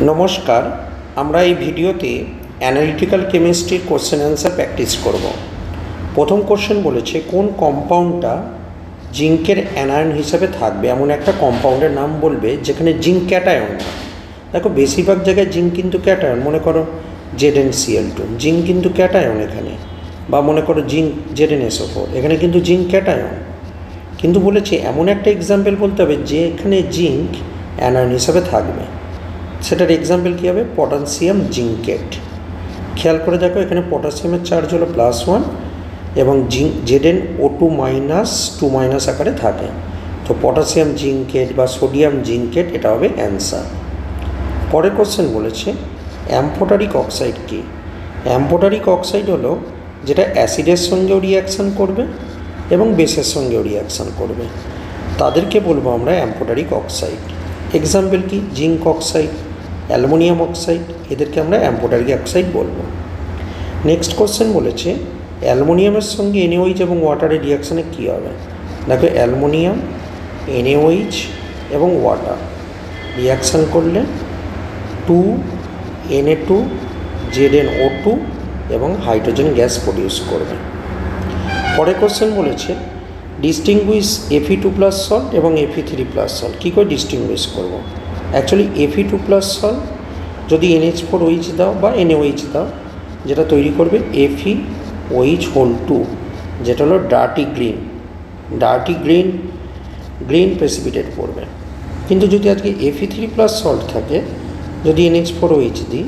নমস্কার, আমরা এই ভিডিওতে অ্যানালিটিক্যাল কেমিস্ট্রির কোশ্চেন অ্যান্সার প্র্যাকটিস করব। প্রথম কোশ্চেন বলেছে কোন কম্পাউন্ডটা জিঙ্কের অ্যানায়ন হিসাবে থাকবে, এমন একটা কম্পাউন্ডের নাম বলবে যেখানে জিঙ্ক ক্যাটায়ন। দেখো বেশিরভাগ জায়গায় জিঙ্ক কিন্তু ক্যাটায়ন, মনে করো ZnCl2 জিঙ্ক কিন্তু ক্যাটায়ন এখানে, বা মনে করো জিঙ্ক ZnSO4 এখানে কিন্তু জিঙ্ক ক্যাটায়ন। কিন্তু বলেছে এমন একটা এক্সাম্পল বলতে হবে যে এখানে জিঙ্ক অ্যানায়ন হিসাবে থাকবে, সেটার এক্সাম্পল কী হবে? পটাশিয়াম জিঙ্কেট। খেয়াল করে দেখো এখানে পটাশিয়ামের চার্জ হলো +1 এবং জিঙ্ক ZnO2- আকারে থাকে, তো পটাশিয়াম জিঙ্কেট বা সোডিয়াম জিঙ্কেট এটা হবে অ্যান্সার। পরের কোশ্চেন বলেছে অ্যাম্ফোটারিক অক্সাইড কী? অ্যাম্ফোটারিক অক্সাইড হলো যেটা অ্যাসিডের সঙ্গেও রিয়াকশান করবে এবং বেসের সঙ্গেও রিয়াকশান করবে, তাদেরকে বলবো আমরা অ্যাম্ফোটারিক অক্সাইড। এক্সাম্পল কি? জিঙ্ক অক্সাইড, অ্যালুমিনিয়াম অক্সাইড, এদেরকে আমরা অ্যাম্ফোটারিক অক্সাইড বলবো। নেক্সট কোশ্চেন বলেছে অ্যালুমিনিয়ামের সঙ্গে NaOH এবং ওয়াটারের রিয়াকশানে কী হবে? দেখো অ্যালুমিনিয়াম, NaOH এবং ওয়াটার রিয়াকশান করলে 2Na2 ZnO2 এবং হাইড্রোজেন গ্যাস প্রডিউস করবে। পরের কোশ্চেন বলেছে ডিস্টিংগুইশ Fe2+ সল্ট এবং Fe3+ সল্ট। কী করে ডিস্টিংগুইশ করব? অ্যাকচুয়ালি Fe2+ সল্ট যদি NH4OH দাও বা NaOH দাও, যেটা তৈরি করবে FeOH2, যেটা হলো ডার্টি গ্রিন প্রেসিপিটেট করবে। কিন্তু যদি আজকে Fe3+ সল্ট থাকে, যদি NH4OH দিই,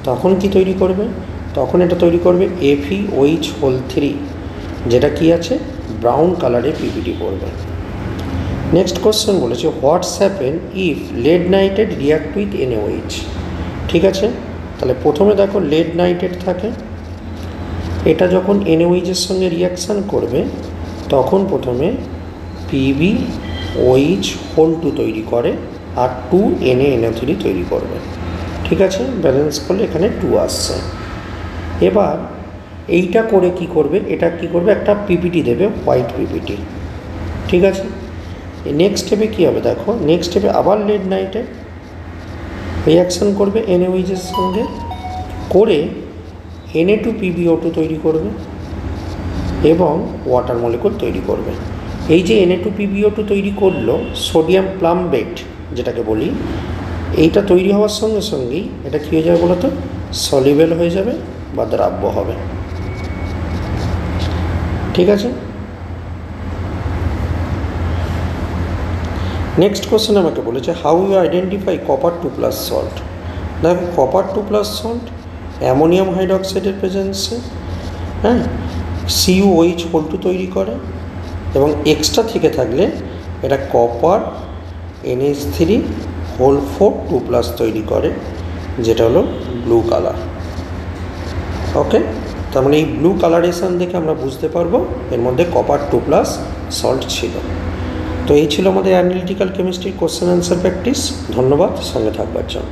তখন কি তৈরি করবে? তখন এটা তৈরি করবে FeOH3, যেটা কি আছে ব্রাউন কালারে পিপিটি করবে। নেক্সট কোশ্চেন বলেছে what's happen if lead nitrate react with NaOH। ঠিক আছে, তাহলে প্রথমে দেখো লেড নাইট্রেট থাকে, এটা যখন NaOH-এর সঙ্গে রিয়াকশান করবে তখন প্রথমে PbOH2 তৈরি করে আর 2NaNO3 তৈরি করবে। ঠিক আছে, ব্যালেন্স করলে এখানে 2 আসছে। এবার এইটা করে কি করবে? এটা কি করবে? একটা পিপিটি দেবে, হোয়াইট পিপিটি। ঠিক আছে, নেক্সট স্টেপে কী হবে? দেখো নেক্সট স্টেপে আবার লেড নাইট্রেট রিয়াকশান করবে NaOH-এর সঙ্গে করে Na2PbO2 তৈরি করবে এবং ওয়াটার মলিকুল তৈরি করবে। এই যে Na2PbO2 তৈরি করলো, সোডিয়াম প্লাম্বেট যেটাকে বলি, এইটা তৈরি হওয়ার সঙ্গে সঙ্গেই এটা কী হয়ে যাবে বলো তো? সলিউবল হয়ে যাবে বা দ্রাব্য হবে। ঠিক আছে, নেক্সট কোশ্চেন আমাকে বলেছে how you identify Copper2+ salt. দেখো Copper2+ সল্ট অ্যামোনিয়াম হাইড্রক্সাইডের প্রেজেন্সে CuOH2 তৈরি করে এবং এক্সট্রা থেকে থাকলে এটা কপার NH3 2+ তৈরি করে, যেটা হলো ব্লু কালার। ওকে, তার মানে এই ব্লু কালারেশন দেখে আমরা বুঝতে পারবো এর মধ্যে Copper2+ সল্ট ছিল। তো এই ছিল আমাদের অ্যানালিটিক্যাল কেমিস্ট্রির কোশ্চেন অ্যান্সার প্র্যাকটিস। ধন্যবাদ সঙ্গে থাকবার জন্য।